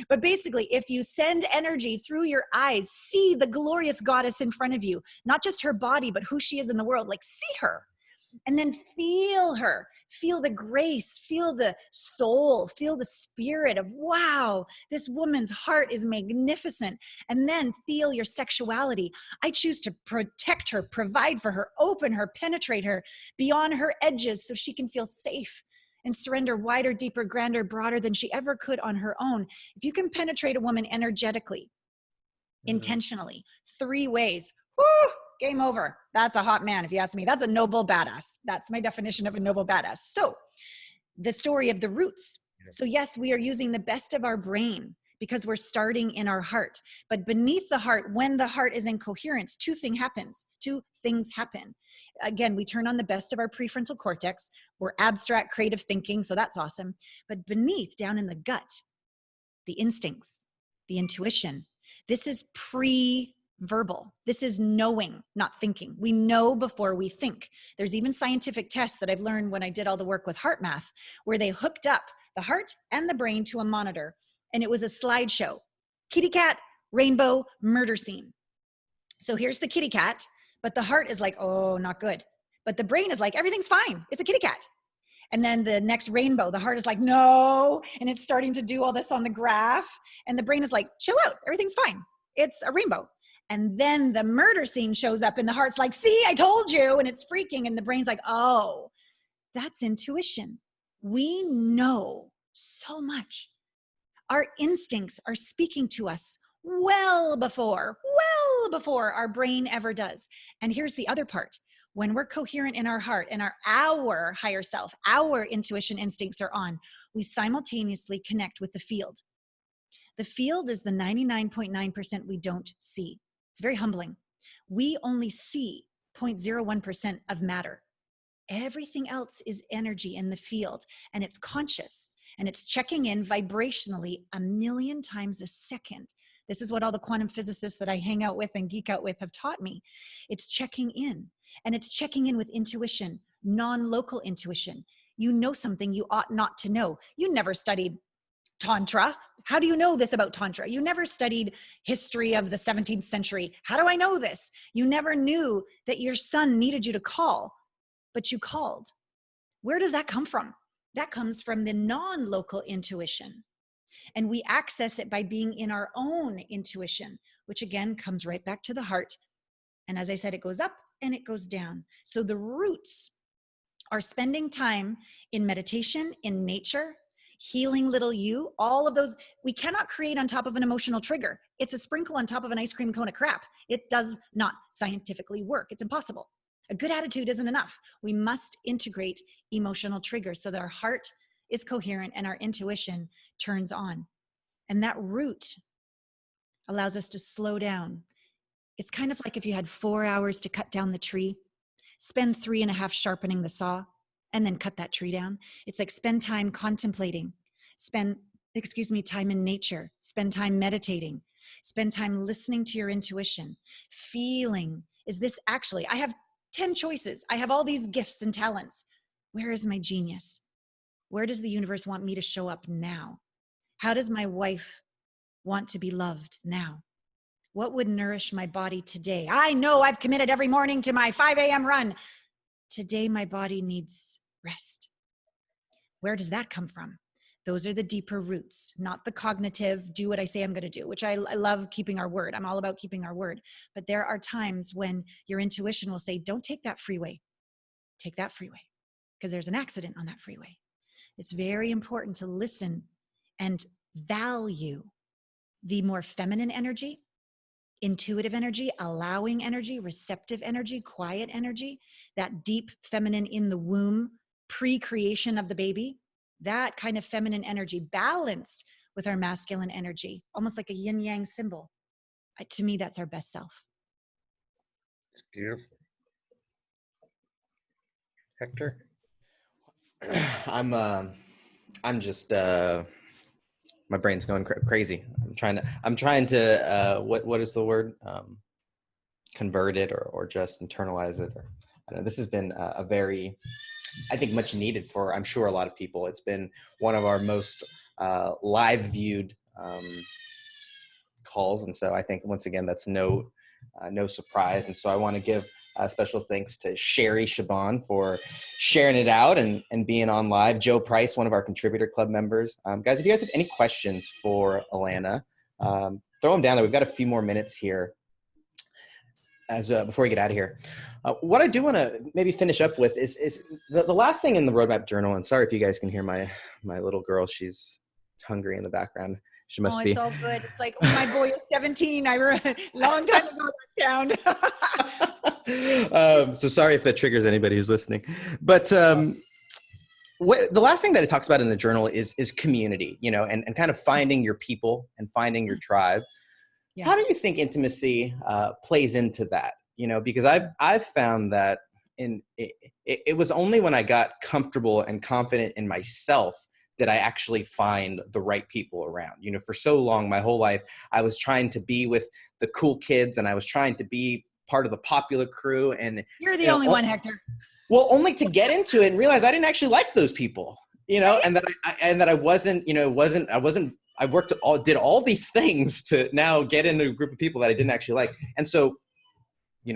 But basically, if you send energy through your eyes, see the glorious goddess in front of you, not just her body, but who she is in the world, like see her. And then feel her, feel the grace, feel the soul, feel the spirit of, wow, this woman's heart is magnificent. And then feel your sexuality. I choose to protect her, provide for her, open her, penetrate her beyond her edges so she can feel safe and surrender wider, deeper, grander, broader than she ever could on her own. If you can penetrate a woman energetically, intentionally, 3 ways, whoo, game over. That's a hot man, if you ask me. That's a noble badass. That's my definition of a noble badass. So the story of the roots. So yes, we are using the best of our brain because we're starting in our heart. But beneath the heart, when the heart is in coherence, 2 things happen. Again, we turn on the best of our prefrontal cortex. We're abstract creative thinking, so that's awesome. But beneath, down in the gut, the instincts, the intuition, this is pre-verbal. This is knowing, not thinking. We know before we think. There's even scientific tests that I've learned when I did all the work with heart math, where they hooked up the heart and the brain to a monitor, and it was a slideshow. Kitty cat, rainbow, murder scene. So here's the kitty cat, but the heart is like, oh, not good. But the brain is like, everything's fine. It's a kitty cat. And then the next rainbow, the heart is like, no. And it's starting to do all this on the graph. And the brain is like, chill out. Everything's fine. It's a rainbow. And then the murder scene shows up and the heart's like, see, I told you. And it's freaking. And the brain's like, oh, that's intuition. We know so much. Our instincts are speaking to us well before our brain ever does. And here's the other part. When we're coherent in our heart and our higher self, our intuition instincts are on, we simultaneously connect with the field. The field is the 99.9% we don't see. It's very humbling. We only see 0.01% of matter. Everything else is energy in the field, and it's conscious, and it's checking in vibrationally 1,000,000 times a second. This is what all the quantum physicists that I hang out with and geek out with have taught me. It's checking in, and it's checking in with intuition, non-local intuition. You know something you ought not to know. You never studied Tantra. How do you know this about Tantra? You never studied history of the 17th century. How do I know this? You never knew that your son needed you to call, but you called. Where does that come from? That comes from the non-local intuition. And we access it by being in our own intuition, which again comes right back to the heart. And as I said, it goes up and it goes down. So the roots are spending time in meditation, in nature, healing little you, all of those. We cannot create on top of an emotional trigger. It's a sprinkle on top of an ice cream cone of crap. It does not scientifically work. It's impossible. A good attitude isn't enough. We must integrate emotional triggers so that our heart is coherent and our intuition turns on. And that root allows us to slow down. It's kind of like if you had 4 hours to cut down the tree, spend 3.5 sharpening the saw, and then cut that tree down. It's like spend time contemplating, spend time in nature, spend time meditating, spend time listening to your intuition, feeling, is this actually, I have 10 choices. I have all these gifts and talents. Where is my genius? Where does the universe want me to show up now? How does my wife want to be loved now? What would nourish my body today? I know I've committed every morning to my 5 a.m. run. Today, my body needs rest. Where does that come from? Those are the deeper roots, not the cognitive, do what I say I'm going to do, which I love keeping our word. I'm all about keeping our word. But there are times when your intuition will say, don't take that freeway. Take that freeway because there's an accident on that freeway. It's very important to listen and value the more feminine energy, intuitive energy, allowing energy, receptive energy, quiet energy, that deep feminine in the womb, pre-creation of the baby, that kind of feminine energy balanced with our masculine energy, almost like a yin yang symbol. To me, that's our best self. It's beautiful. Hector? I'm just my brain's going crazy. I'm trying to what is the word? Convert it or just internalize it. Or I don't know. This has been a very, I think, much needed for, I'm sure, a lot of people. It's been one of our most live viewed calls, and so I think once again that's no surprise. And so I want to give special thanks to Sherry Shaban for sharing it out and being on live. Joe Price, one of our contributor club members. Guys, if you guys have any questions for Allana, throw them down there. We've got a few more minutes here before we get out of here. What I do want to maybe finish up with is the last thing in the roadmap journal. And sorry if you guys can hear my little girl. She's hungry in the background. She must be. It's all good. It's like my boy is 17. I long time ago that sound. So sorry if that triggers anybody who's listening. But the last thing that it talks about in the journal is community, and kind of finding your people and finding your tribe. Yeah. How do you think intimacy plays into that? Because I've found that it was only when I got comfortable and confident in myself that I actually find the right people around. For so long, my whole life, I was trying to be with the cool kids and I was trying to be part of the popular crew. And you're the only one, Hector. Well, only to get into it and realize I didn't actually like those people, and that I wasn't, I did all these things to now get into a group of people that I didn't actually like. And so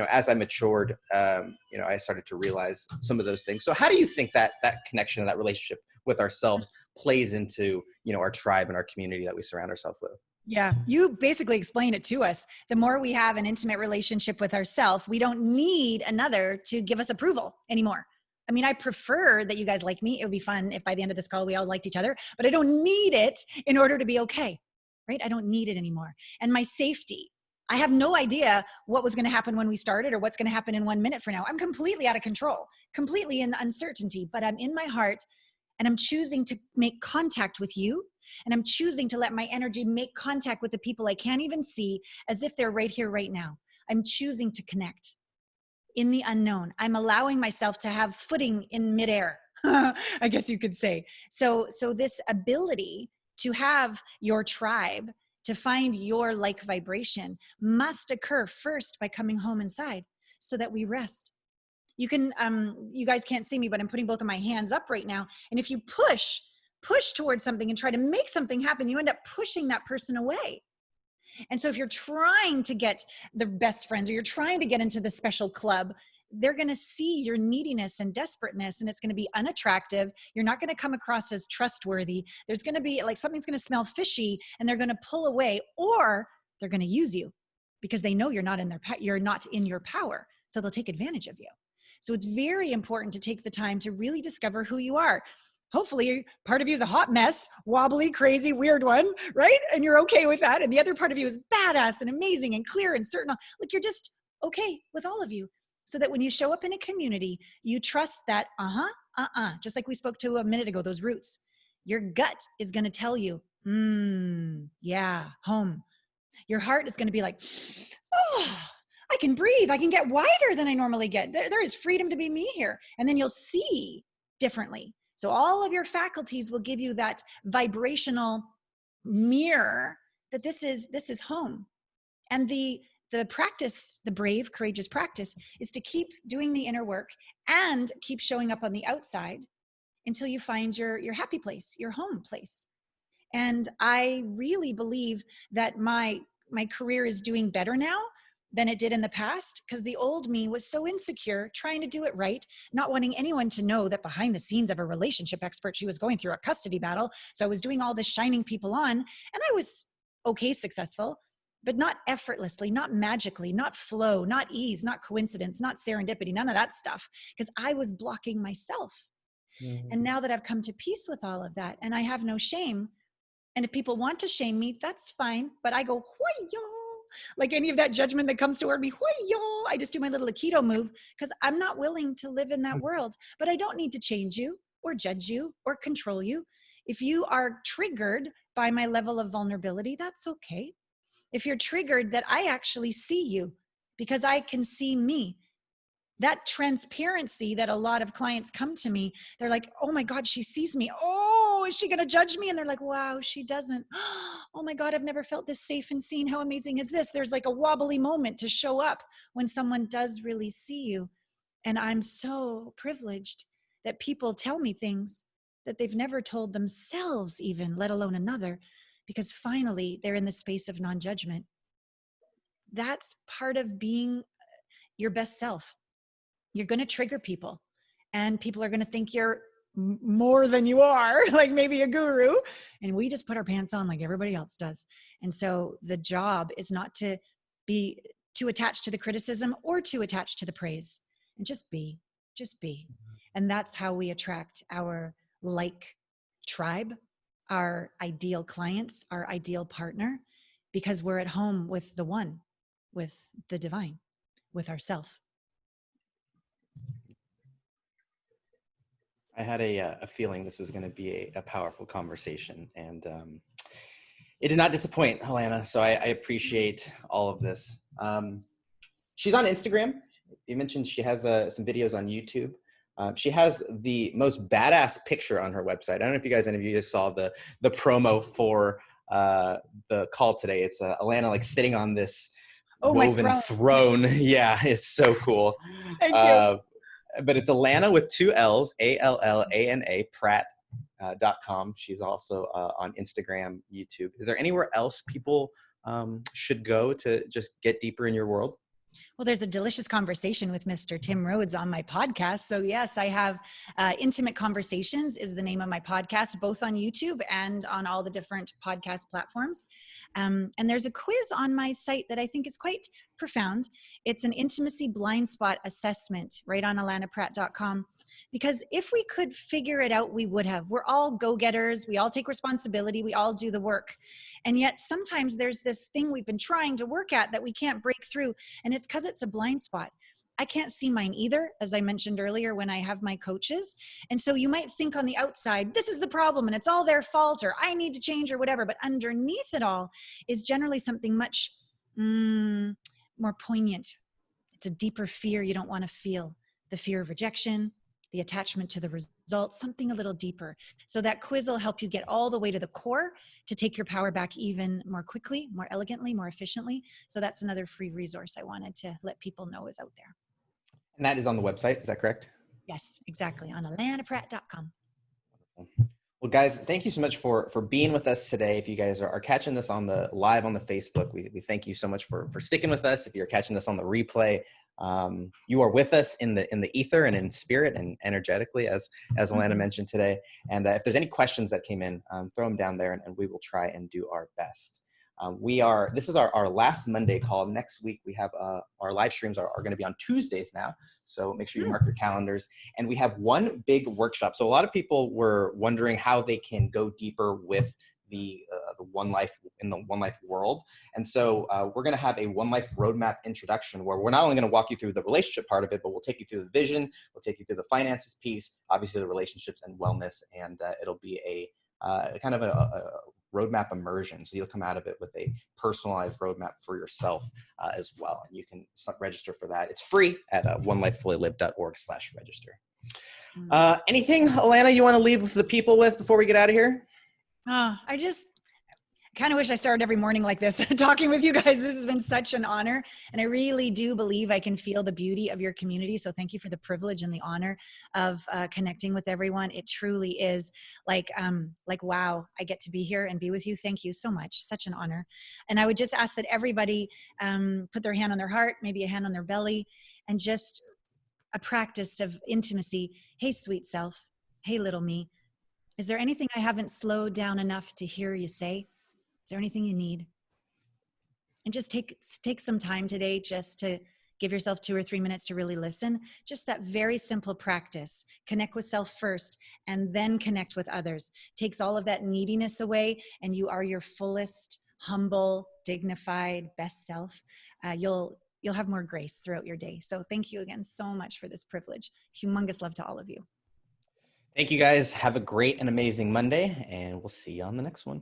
as I matured, I started to realize some of those things. So how do you think that connection and that relationship with ourselves plays into, our tribe and our community that we surround ourselves with? Yeah, you basically explain it to us. The more we have an intimate relationship with ourselves, we don't need another to give us approval anymore. I mean, I prefer that you guys like me. It would be fun if by the end of this call, we all liked each other, but I don't need it in order to be okay, right? I don't need it anymore. And my safety, I have no idea what was going to happen when we started or what's going to happen in 1 minute from now. I'm completely out of control, completely in uncertainty, but I'm in my heart and I'm choosing to make contact with you. And I'm choosing to let my energy make contact with the people I can't even see as if they're right here, right now. I'm choosing to connect in the unknown. I'm allowing myself to have footing in midair, I guess you could say. So this ability to have your tribe, to find your like vibration, must occur first by coming home inside so that we rest. You can, you guys can't see me, but I'm putting both of my hands up right now. And if you push towards something and try to make something happen, you end up pushing that person away. And so if you're trying to get the best friends or you're trying to get into the special club, they're going to see your neediness and desperateness, and it's going to be unattractive. You're not going to come across as trustworthy. There's going to be like something's going to smell fishy, and they're going to pull away, or they're going to use you because they know you're not in your power. So they'll take advantage of you. So it's very important to take the time to really discover who you are. Hopefully part of you is a hot mess, wobbly, crazy, weird one, right? And you're okay with that. And the other part of you is badass and amazing and clear and certain. Like you're just okay with all of you. So that when you show up in a community, you trust that, just like we spoke to a minute ago, those roots. Your gut is going to tell you, yeah, home. Your heart is going to be like, oh, I can breathe. I can get wider than I normally get. There is freedom to be me here. And then you'll see differently. So all of your faculties will give you that vibrational mirror that this is home. And the practice, the brave, courageous practice, is to keep doing the inner work and keep showing up on the outside until you find your happy place, your home place. And I really believe that my career is doing better now than it did in the past, because the old me was so insecure, trying to do it right, not wanting anyone to know that behind the scenes of a relationship expert, she was going through a custody battle. So I was doing all this shining people on, and I was okay, successful, but not effortlessly, not magically, not flow, not ease, not coincidence, not serendipity, none of that stuff, because I was blocking myself. And now that I've come to peace with all of that, and I have no shame, and if people want to shame me, that's fine, but I go, why-yo, like any of that judgment that comes toward me, why-yo, I just do my little Aikido move, because I'm not willing to live in that world. But I don't need to change you or judge you or control you. If you are triggered by my level of vulnerability, that's okay. If you're triggered that I actually see you because I can see me, that transparency that a lot of clients come to me, they're like, oh my God, she sees me. Oh, is she going to judge me? And they're like, wow, she doesn't. Oh my God, I've never felt this safe and seen. How amazing is this? There's like a wobbly moment to show up when someone does really see you. And I'm so privileged that people tell me things that they've never told themselves even, let alone another, because finally they're in the space of non-judgment. That's part of being your best self. You're going to trigger people, and people are going to think you're more than you are, like maybe a guru. And we just put our pants on like everybody else does. And so the job is not to be too attached to the criticism or too attached to the praise, and just be. And that's how we attract our like tribe, our ideal clients, our ideal partner, because we're at home with the one, with the divine, with ourself. I had a feeling this was going to be a powerful conversation, and it did not disappoint, Allana. So I appreciate all of this. She's on Instagram. You mentioned she has some videos on YouTube. She has the most badass picture on her website. I don't know if any of you guys saw the promo for the call today. It's Allana like sitting on this woven throne. Yeah, it's so cool. Thank you. But it's Allana with 2 L's, Allana, Pratt.com. She's also on Instagram, YouTube. Is there anywhere else people should go to just get deeper in your world? Well, there's a delicious conversation with Mr. Tim Rhodes on my podcast. So yes, I have Intimate Conversations is the name of my podcast, both on YouTube and on all the different podcast platforms. And there's a quiz on my site that I think is quite profound. It's an intimacy blind spot assessment right on allanapratt.com. Because if we could figure it out, we would have. We're all go-getters. We all take responsibility. We all do the work. And yet sometimes there's this thing we've been trying to work at that we can't break through. And it's because it's a blind spot. I can't see mine either, as I mentioned earlier, when I have my coaches. And so you might think on the outside, this is the problem and it's all their fault, or I need to change, or whatever. But underneath it all is generally something much more poignant. It's a deeper fear you don't want to feel. The fear of rejection, the attachment to the results, something a little deeper. So that quiz will help you get all the way to the core to take your power back even more quickly, more elegantly, more efficiently. So that's another free resource I wanted to let people know is out there. And that is on the website. Is that correct? Yes, exactly. On allanapratt.com. Well, guys, thank you so much for being with us today. If you guys are catching this on the live on the Facebook, we thank you so much for sticking with us. If you're catching this on the replay, you are with us in the ether and in spirit and energetically, as Allana mentioned today. And if there's any questions that came in, throw them down there, and we will try and do our best. This is our last Monday call. Next week, we have our live streams are going to be on Tuesdays now. So make sure you mark your calendars. And we have one big workshop. So a lot of people were wondering how they can go deeper with the One Life in the One Life world. And so we're going to have a One Life roadmap introduction where we're not only going to walk you through the relationship part of it, but we'll take you through the vision. We'll take you through the finances piece, obviously the relationships and wellness. And it'll be a kind of a roadmap immersion. So you'll come out of it with a personalized roadmap for yourself as well. And you can register for that. It's free at onelifefullylived.org/register. Anything, Allana, you want to leave the people with before we get out of here? I just kind of wish I started every morning like this, talking with you guys. This has been such an honor. And I really do believe I can feel the beauty of your community. So thank you for the privilege and the honor of connecting with everyone. It truly is like, wow, I get to be here and be with you. Thank you so much. Such an honor. And I would just ask that everybody put their hand on their heart, maybe a hand on their belly, and just a practice of intimacy. Hey, sweet self. Hey, little me. Is there anything I haven't slowed down enough to hear you say? Is there anything you need? And just take some time today just to give yourself 2 or 3 minutes to really listen. Just that very simple practice. Connect with self first and then connect with others. Takes all of that neediness away, and you are your fullest, humble, dignified, best self. You'll have more grace throughout your day. So thank you again so much for this privilege. Humongous love to all of you. Thank you guys. Have a great and amazing Monday, and we'll see you on the next one.